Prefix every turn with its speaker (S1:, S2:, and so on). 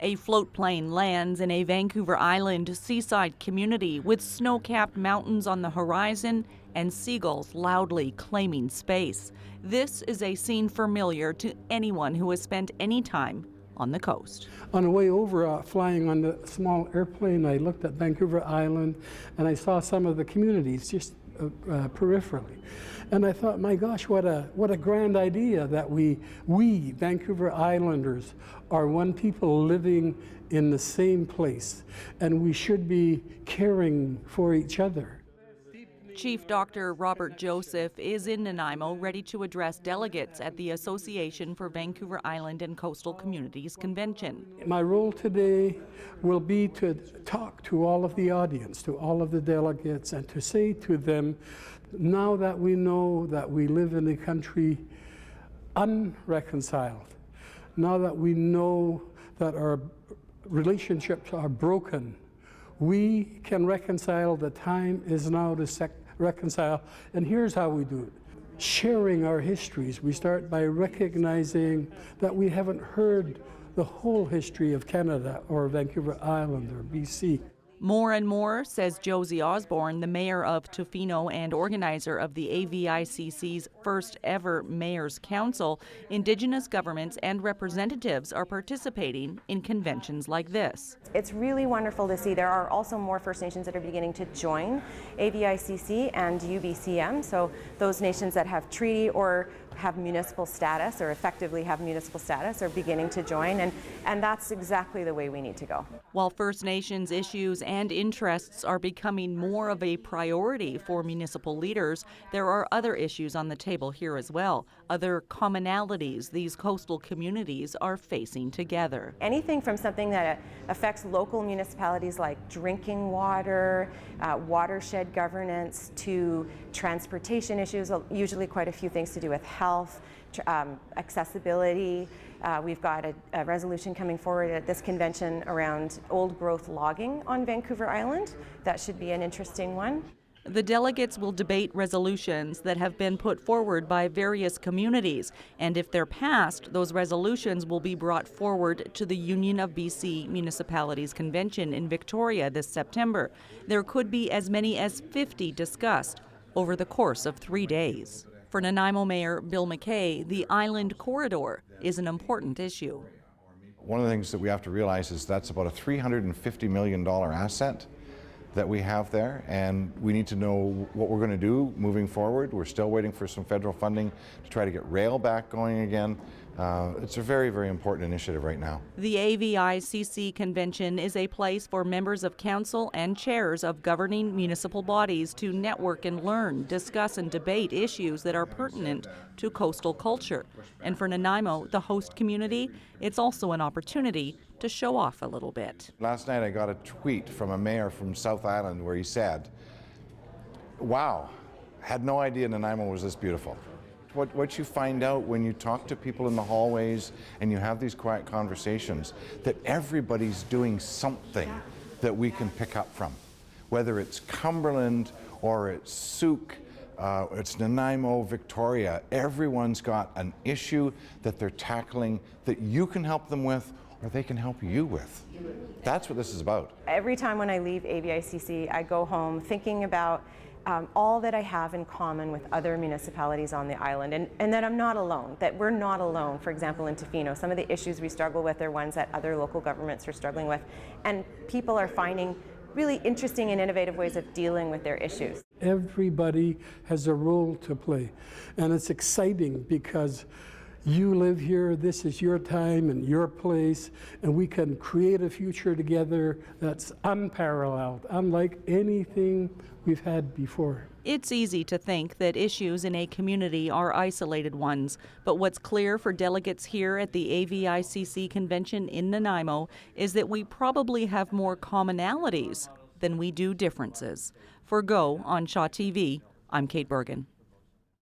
S1: A float plane lands in a Vancouver Island seaside community with snow-capped mountains on the horizon and seagulls loudly claiming space. This is a scene familiar to anyone who has spent any time on the coast.
S2: On the way over, flying on the small airplane, I looked at Vancouver Island and I saw some of the communities just peripherally. And I thought, my gosh, what a grand idea that we Vancouver Islanders are one people living in the same place, and we should be caring for each other.
S1: Chief Dr. Robert Joseph is in Nanaimo, ready to address delegates at the Association for Vancouver Island and Coastal Communities Convention.
S2: My role today will be to talk to all of the audience, to all of the delegates, and to say to them, now that we know that we live in a country unreconciled, now that we know that our relationships are broken, we can reconcile. The time is now to reconcile. And here's how we do it. Sharing our histories. We start by recognizing that we haven't heard the whole history of Canada or Vancouver Island or BC.
S1: More and more, says Josie Osborne, the mayor of Tofino and organizer of the AVICC's first ever Mayor's Council, Indigenous governments and representatives are participating in conventions like this.
S3: It's really wonderful to see. There are also more First Nations that are beginning to join AVICC and UBCM, so those nations that have treaty or have municipal status or effectively have municipal status are beginning to join, and that's exactly the way we need to go.
S1: While First Nations issues and interests are becoming more of a priority for municipal leaders, there are other issues on the table here as well, other commonalities these coastal communities are facing together.
S3: Anything from something that affects local municipalities like drinking water, watershed governance, to transportation issues, usually quite a few things to do with health, accessibility. We've got a resolution coming forward at this convention around old growth logging on Vancouver Island. That should be an interesting one.
S1: The delegates will debate resolutions that have been put forward by various communities, and if they're passed, those resolutions will be brought forward to the Union of BC Municipalities Convention in Victoria this September. There could be as many as 50 discussed over the course of 3 days. For Nanaimo Mayor Bill McKay, the island corridor is an important issue.
S4: One of the things that we have to realize is that's about a $350 million asset that we have there, and we need to know what we're going to do moving forward. We're still waiting for some federal funding to try to get rail back going again. It's a very, very important initiative right now.
S1: The AVICC convention is a place for members of council and chairs of governing municipal bodies to network and learn, discuss and debate issues that are pertinent to coastal culture. And for Nanaimo, the host community, it's also an opportunity to show off a little bit.
S4: Last night I got a tweet from a mayor from South Island where he said, "Wow, had no idea Nanaimo was this beautiful." What you find out when you talk to people in the hallways and you have these quiet conversations, that everybody's doing something that we can pick up from. Whether it's Cumberland or it's Souk, it's Nanaimo, Victoria, everyone's got an issue that they're tackling that you can help them with or they can help you with. That's what this is about.
S3: Every time when I leave AVICC, I go home thinking about all that I have in common with other municipalities on the island, and that I'm not alone, that we're not alone. For example, in Tofino, some of the issues we struggle with are ones that other local governments are struggling with, and people are finding really interesting and innovative ways of dealing with their issues.
S2: Everybody has a role to play, and it's exciting because you live here, this is your time and your place, and we can create a future together that's unparalleled, unlike anything we've had before.
S1: It's easy to think that issues in a community are isolated ones, but what's clear for delegates here at the AVICC convention in Nanaimo is that we probably have more commonalities than we do differences. For Go on Shaw TV, I'm Kait Burgan.